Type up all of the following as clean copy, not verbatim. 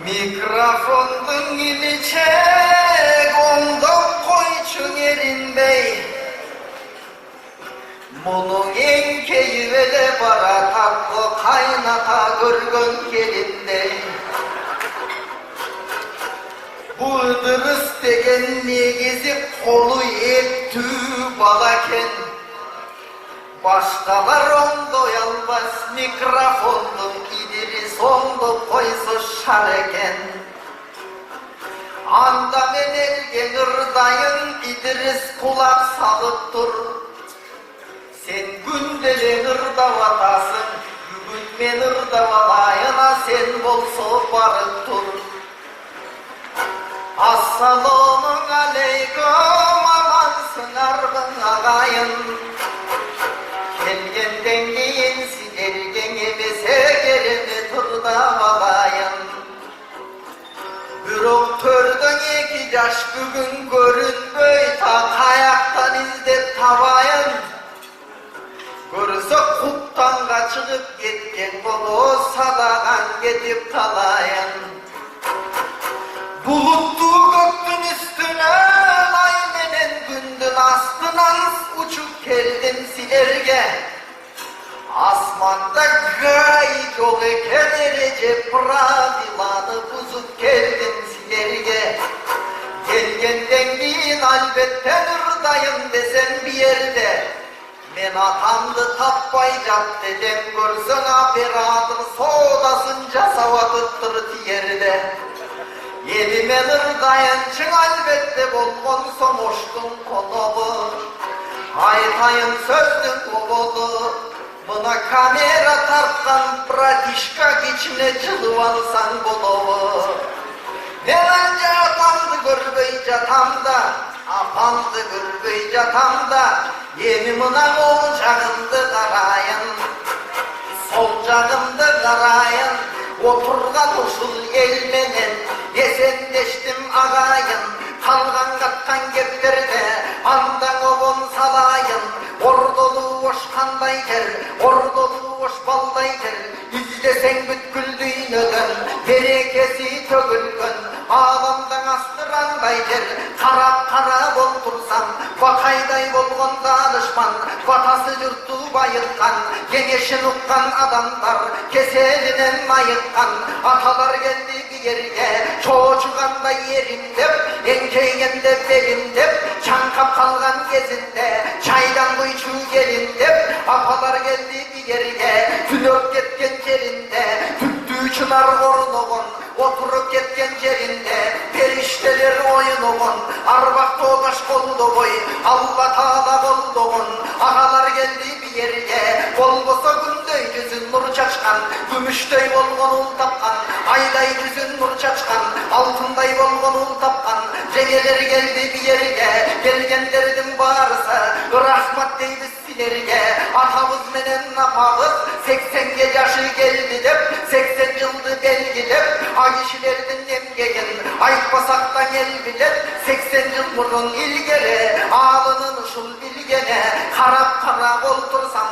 Mikrofondun çek ondan koyçun erinbey. Bunun en keyvele bara tatlı kaynata görgün gelindey. Bu Idırıs degen negizi kolu etti balaken. Başkalar ondo yalbas mikrofondun İdris ondo koysa şareken. Anda men elgen ırdayın İdris kulak salıp dur. Sen gündelen ırdavatasın, bugün men ırdavalayına sen bolsa barıp dur. Assalamun aleykum amansın arbın ağayın. Gelgenden giyin silergen ebese gelini turda balayın. Bürok tördün iki yaş bugün görünmöy ta kayaktan izlep tabayın. Görse kuttan kaçılıp gitken bolu sadagan gidip talayın. Bulutlu göktün üstüne ay menen gündün astından uçup geldin silerge. Asmanda gayet yol eken Recep Radivan'ı buzup geldin silerge. Gelgenden giyin albetten ırdayım desen bir yerde. Men atamdı tapbaycap dedem görsen aperadır sodasınca savatıttır yerde. Yedimen ırdayançın albette bolgon somoştun konobu. Aytayın sözdün kobolu. Buna kamera tartkan pratişka geçine cılıvansan bolovu. Nelanca atamdı gürbey jatamda, apamdı gürbey jatamda. Yenimina olacağımdı karayın, solcağımdı karayın. Oturgan usul elmenen, esenleştim ağayın. Kalgan katkan geplerde, andan obon salayın. Ordolu hoş kanday ter, ordolu hoş balday ter. İzlesen bütküldüğün ödün, berekesi tögülgün. Ağlamdan astıranday ter, karap karap oltursan. Vakayday bolgon danışman, vatası yurttu bayılkan. Genişin ukkan adamlar, keselinen mayıkkan. Atalar geldi bir yerge, çocuğanda yerimde. Enkeyende belimde, çankap kalgan gezinde. Çaydan kuyçu gelinde, apalar geldi bir yerge. Tülöp ketken yerinde, tüttü çınar ornoğun. Oturup ketken yerinde, perişteler oyunuğun. Arbak doğdaş koldu boy, Allah Teala bolduğun. Ağalar geldi bir yerge, bolgosa gündöy yüzün nur çaçkan. Gümüştöy bolgon ul tapkan, ayday yüzün nur çaçkan. Altınday bolgon ul tapkan, regeler geldi bir yerge. Gelgenlerdim bağırsa, rahmat deydi silerge. Atamız menen apağız, 80 yaşı geldi dep. 80 yıldı belgilep, ay işlerden emgegen. Aytmasaktan el bilet, 80 yıl burun ilgere. Ağlının uşul bilgene, karap karap oltursan,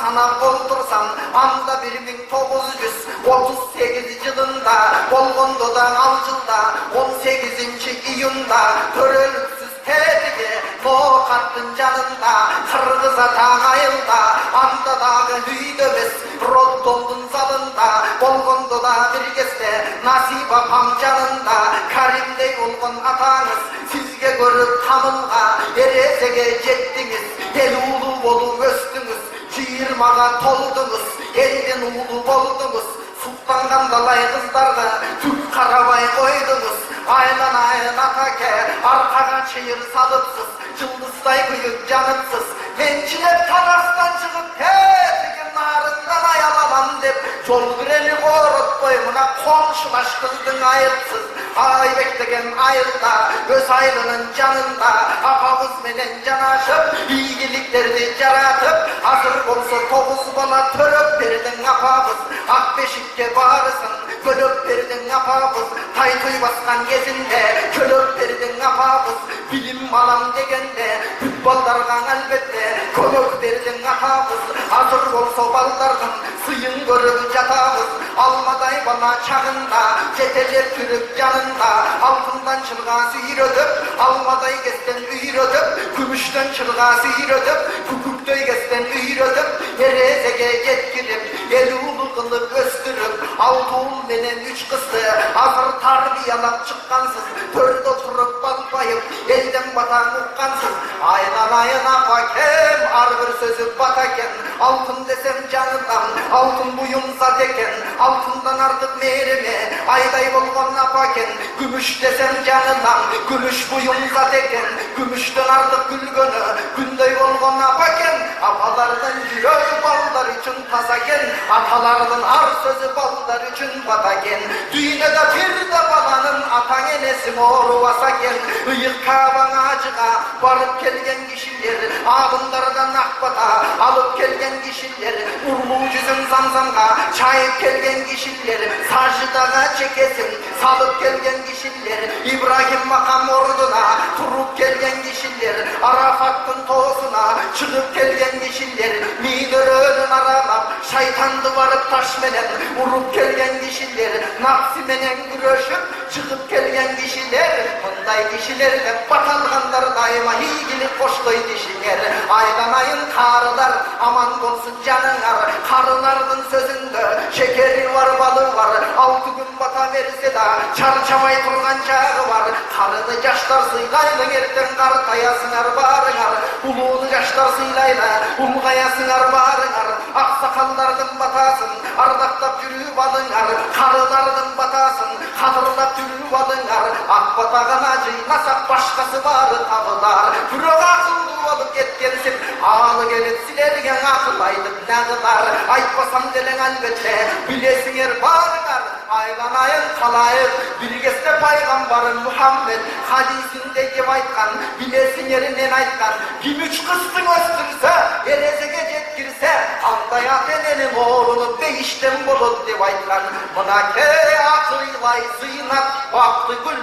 sanap oltursan. Anda 1938 yılında, Bolgondo'dan Avcıl'da, 18. iyunda, törölüksüz terge, no kattın canında, Kırgız atağayında, anda dağı hüydömez, Roddondun zalında, Bolgondo'da bir gezde, Nasip apam canında, Karim'de olgun atanız, sizge görüp tamılga, eresege jettiniz, el ulu bolu östünüz, Çiğirmağa toldunuz, elden ulu boldunuz, Sultandan dalay kızlarda, Türk karabay koydunuz, aylan atake, arkana çayır salıpsız, Cıldızday büyük canıtsız, Mençilep taraftan çıkıp tepkin narından ayalaman dep, Yol gireni korut boymuna komşulaş kızdın ayıpsız, Ay beklegen ayılda, göz aylının canında, Apavuz menen canaşıp, İyiliklerini caratıp, hazır olsa topuz bana töröp verdin apavuz, Ak beşikke bağrısın, kölöp verdin apavuz, Taytuy baskan gezinde, kölöp verdin apavuz, Bilim alam degende, futbollardan elbette, kölöp verdin apavuz, Hazır olsa ballardan, sıyın görüp yatavuz, Almaday bana çağında, ceteler kürük canında, altından çılgası yürüdüp, almaday gesten üyürüdüp, gümüşten çılgası yürüdüp, kukuktoy gesten üyürüdüp, erezege yetkirip, el ulu kılıp östürüp, altı ul menen üç kızdı, hazır tarbiyalap çıkkansız, törde oturup balbayıp, elden batan uqqansız, aynan ayına bakem, ar bir sözü bataken, altın desem canından, altın buyum zat eken, altından artık meyrime, ayday bolgon napaken, gümüş desem canından, gümüş buyum zat eken, gümüşten artık gülgönü, günday bolgon napaken, apalardan yürü ballar için tasaken, atalardan ar sözü ballar için bataken, düğüne de bir de balanın atan enesi moru vasaken, ıyık kaban ağacığa varıp kelgen kişiler, ağınlardan akbata alıp kelgen kişiler, urlu yüzün zamzamga çayıp kelgen kişiler, sarjı dağa çekesin salıp kelgen kişiler, İbrahim makam orduna turup kelgen kişiler, Arafat'ın toğusuna çıkıp kelgen kişiler, Miderönün aranap şeytandı varıp taşmenen vurup kelgen kişiler, nafsi menen güreşip çıkıp kelgen kişiler, bunday kişilerle batalganlar daima higili koştoy dişiler, aydan ayın karılar aman olsun canınar, karılardın sözünde şekeri var balı var, 6 gün bata verirse da çarçamay turgan çağı var, karını yaşlar sıylayla erten kar kayasınar barınar, uluğunu yaşlar sıylayla ulgayasınar barınar, aksakallardan batasın, ardaktap yürü balınar, karılardan batasın, hatırlap yürü balınar, akbatağın acı nasak başkası var tağılar, bürok akıllı olup etkensin, ağlı gelip silergen akıllaydık nağılar, aytpasam delen elbette, bilesinger barınar, aylan ayın kalayıp, bilgesine paygambarın Muhammed, hadisinde gibi aytkan, bilesingerinen aytkan, kim üç kıstın östürse, erezege jetkirse, andayat enenin oğlunu beyişten bulut dep aytkan, buna ke akıylay sıynak vakti gül,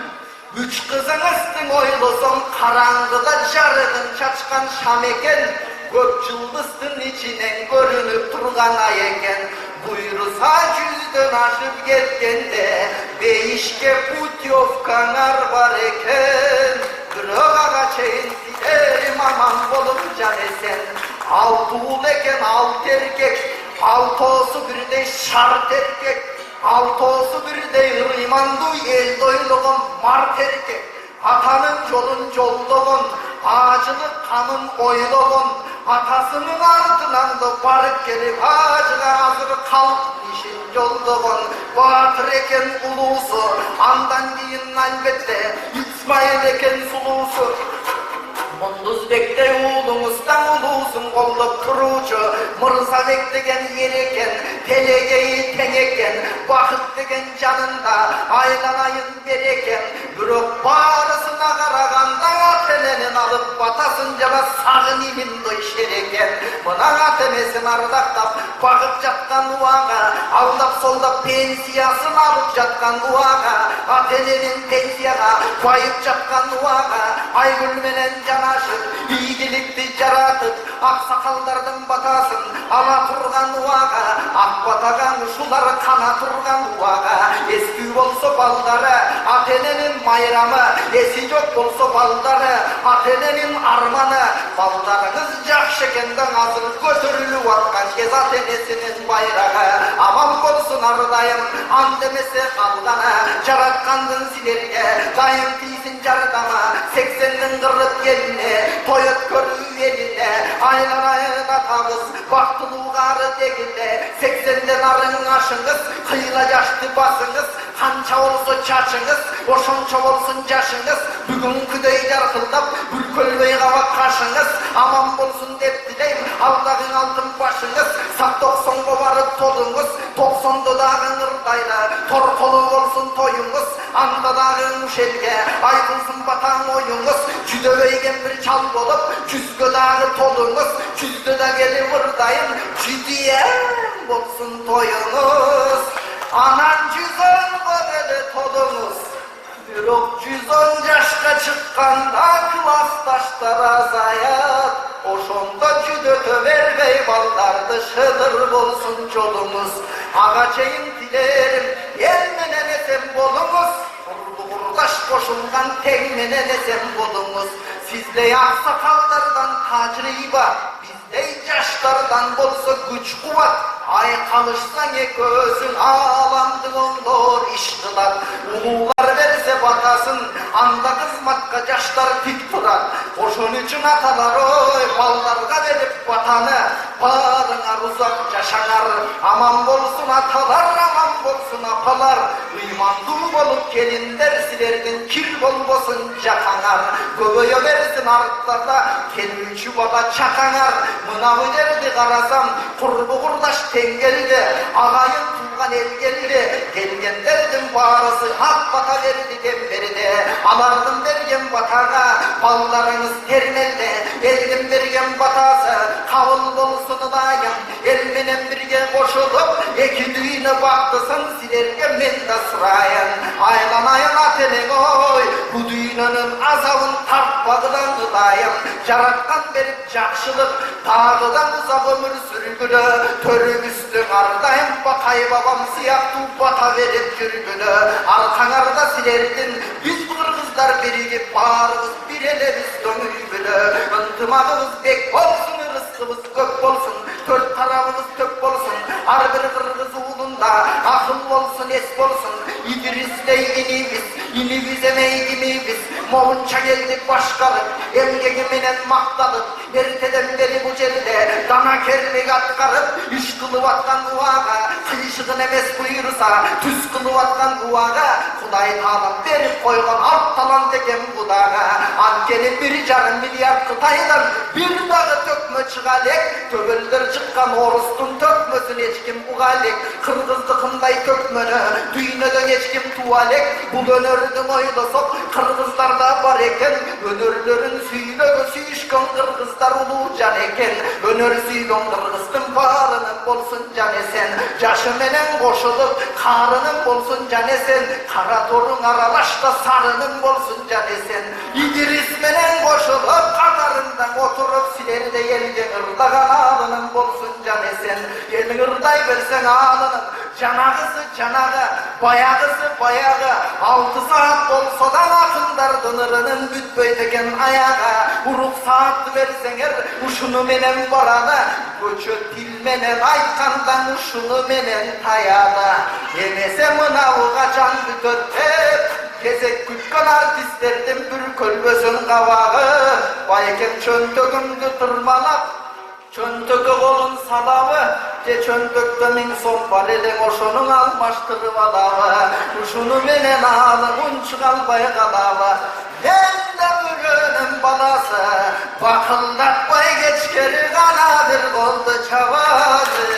üç kızın ıstın oylusun, karangıda jarıgın çaçkan şam eken, gök yıldızın içinen görünüp turgan ay eken, buyursa yüzden aşıp getkende, beyişke putyovkanar var eken, kırığa çeyin silerim aman bolup can esen, altı ul eken alt erkek, altosu bir de şart erkek, altosu bir de imandu el doyluğun mart erkek, atanın yolun yolluğun, ağacılık kanın oyluğun, atasının ardından da barıp gelip ağacına hazır kalk işin yolluğun, batır eken ulusu, andan deyin elbette, İsmail eken sulusu, Munduz bekte uğlumuzdan ulusun kolluk kurucu, Mırza beklegen yer eken, telegeyi ten eken, vakit degen canında aylanayın bereken, bürok bağrısına karaganda atelenin alıp batasın cana sağın imin doyşer eken, buna atemesin ardaktap, bakıp jatkan uağa, aldap soldap pensiyasını alıp jatkan uağa, atelenin pensiyaga bayıp jatkan uağa, aygül menen cana iyilikti jaratıp, aksakallardan batasın, ala turgan uağa, akbatagan şular kana turgan uağa, eski bolsa baldары, atenenin mayramı, esi jok bolsa baldары, atenenin armanı, baldarınız jakşı ekenden hazır götürülüp atkan kez atenesinin bayrağı, aman bolsun ardayım, an demese kaldana, jaratkandın silerge, dayım tiysin jardama, 80'nin kırık geline, toyut körü eline, aylar ayına tağız, baktılığı deginde, 80'den arın aşınız, kıyla yaştı basınız, kança olsa çaçınız, oşonça olsun yaşınız, bugün küdey jarkıldap, ülkölbey kavak kaşınız, aman bolsun dep dileyim, aldağın altın başınız, sak 90'ga varıp tolunuz, 90'da dağın ırdayla, torkolu olsun toyunuz, anda dağın uşelge, aykılsın batan oyunuz, cüdöveygen bir çal bolup, küzgö dağı tolunuz, küzgö da gelip ırdayın, cüdiyen bolsun toyunuz, anan 110 böyle tolunuz, bürok 110 yaşka çıkkanda klastaşlar azayat, oşonda cüdötö verbey baldardı şıdır bolsun çolumuz, ağaçayın dilerim, Kırılgan tekmene desem bulunuz. Sizde aksakallardan tacriba, bizde yaşlardan bolsa güç kuvat. Ay kalışsan gözün ağlandı onlar iştilar. Ulular verse batasın, anda kızmatka yaşlar tik turar. Oşun üçün atalar oy, ballarga verip vatanı, barınar uzak yaşanar. Aman bolsun atalar, aman bolsun apalar. Uymandı bolup gelinler silerden kir bolbosun jakanar. Göböye versin artlarda, kelüçü baba çakanar. Mınavı derdi karasam, kurbu kurdaş tengelde, ağayın tuğan el geldi. Gelgenlerdim bağrısı hak bata verdi demberide. Alardım dergen batana, ballarınız termelde. Eldim bergen batası, kavul bolsun dayan. Elmenen birge koşulup, iki düğüne baktısın silerge men de sırayan. Aylanayın atelin oy, bu düğününün azabın tartbağıdan dayan. Jaratkan berip jakşılık, dağıdan uzak ömür sürgülü. Törük üstün ardayım bakay babam siyah bata verip yürgülü. Arkanarda silerdin, biz kırgızlar birigip bağırız, bir ele biz dönülgülü. Intımağımız bek olsun, rızkımız gök olsun, dört tarafımız tök olsun. Har bir kırgız uğlunda akıl olsun, es olsun. İdris'te inimiz emeğimiz. Moğunça geldik başkalık, emgegiminen maktalık. Erteden beri bu celde, dana kerlik atkarıp, iş kılıvatkan duaga, kıyışıkın emes buyursa, tüz kılıvatkan duaga, Kuday talap verip koygan alt talan teken budaga. Ankenin 1,5 milyar Kıtay'dan bir dağı tökme çıgalek, töbeldir çıkkan orustun tökmösün eçkim ugalek. Kırgızlıkınday tökmönü, düğünödön eçkim tuvalek. Bu önördün oylasop, Kırgızlarda var eken, önörlerin süylögü süyüşkön Kırgızlar ulu can eken. Önör süylön Kırgız'ın barının bolsun can esen. Jaşı menen koşulup, karının bolsun can esen. Kara torun aralaşta sarının bolsun can esen. İdris menen koşulup, katarından oturup silerde yelgen ırdagan ağlının bolsun can esen. Yelin ırday versen ağlının, canağısı canağı, bayağısı bayağı. 6 saat olsa da akındar dınırının bütböydegen ayağa. Uruk saat versenger uşunu menen barana, göçö dil menen aytkandan uşunu menen tayana. Yemese mınavu kaçan bütöttep, kesek kütkan artistlerden bir kölbösün kavağı. Bayken çöntögümdü tırmalap, çöntögü olun salavı, ce çöntökte min son var eden oşonun almaştırıp alavı. Uşunu menen ağlı unçugal baygalavı. Ben de bugünün balası, bakıldak bay geçkeri kanadır oldu çavazı.